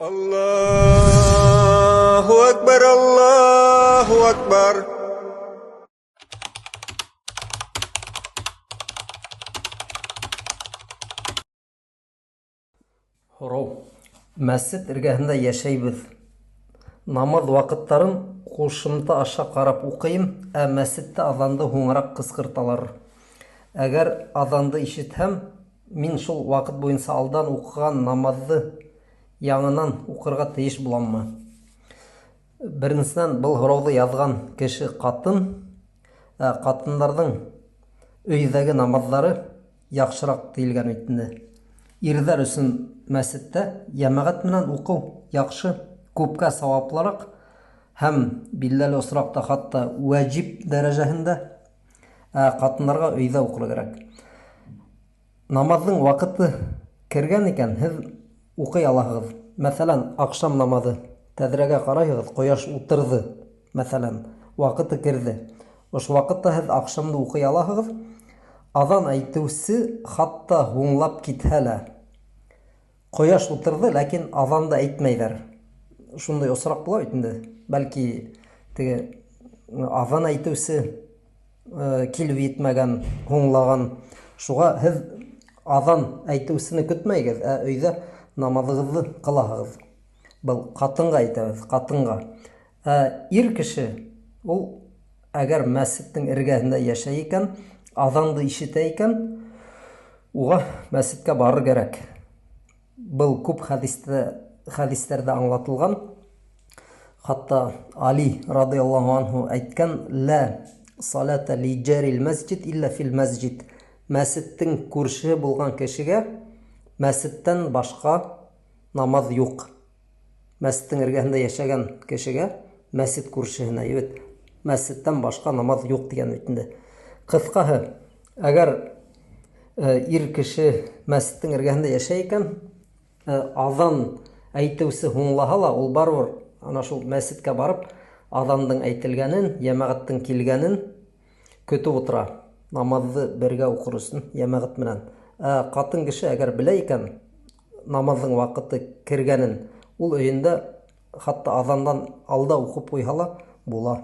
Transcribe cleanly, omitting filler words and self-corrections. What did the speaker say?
Allahu Akbar, Allahu Akbar. Хорау. Мәсет іргәһендә яшәйбез. Намаз вакыттарын кушымта аша карап укыйм, ә мәсеттә азанды һуңрак кыскырталар. Әгәр азанды ишетһәм, мин шул вакыт буенча алдан укыган намазды яңынан укырга тиеш буламмы? Беренчедән, был һорауны язган кеше катын, катыннарның өйдәге намазлары яхшырак тиелгән итенде. Ирҙәр өсөн мәсеттә җәмәгать менән уҡыу яҡшы, күпкә саваплыраҡ һәм билдәле осраҡта хатта вәҗип дәрәжәһендә, ҡатынларға өйҙә уҡырға кәрәк. Намаҙҙың ваҡыты кергән икән, һеҙ уҡый алаһығыҙ. Мәҫәлән, аҡшам намаҙы, тәҙрәгә ҡарайһығыҙ, ҡояш ултырҙы, мәҫәлән, ваҡыты керҙе. Ошо ваҡытта һеҙ аҡшамды уҡый алаһығыҙ. Аҙан әйтеүсе хатта һуңлап китһә лә, ҡояш ултырҙы, ләкин аҙанды әйтмәйҙәр. Шундай осраҡ була бит инде. Бәлки, теге аҙан әйтеүсе килеп етмәгән, һуңлаған. Шуға һеҙ аҙан әйтеүсене көтмәйегеҙ, ә өйҙә намаҙығыҙҙы ҡылаһығыҙ. Был ҡатынға әйтәбеҙ, ҡатынға. Ир кеше, ул әгәр мәсеттең эргәһендә йәшәй икән, аҙанды ишетә икән, уға мәсеткә барыр кәрәк. Был күп хәдистәрҙә аңлатылған. Хатта Али радиаллаху анһу әйткән: «Лә салата ли джарил мәсҗид илля фил мәсҗид». Мәсеттең күршеһе булған кешегә мәсеттән башҡа намаҙ юҡ. Мәсеттең эргәһендә йәшәгән кешегә мәсет күршеһенә, мәсеттән башҡа намаҙ юҡ тигән бит инде. Ҡыҫҡаһы, әгәр ир кеше мәсеттең эргәһендә йәшәй икән, аҙан әйтеүсе һуңлаһа ла, ул барыбер ана шул мәсеткә барып, аҙандың әйтелгәнен, йәмәғәттең килгәнен көтөп ултыра. Намаҙҙы бергә уҡыр өсөн йәмәғәт менән. Ҡатын кеше әгәр белә икән, намаҙҙың ваҡыты кергәнен, ул өйөндә хатта аҙандан алда уҡып ҡуйһа ла була.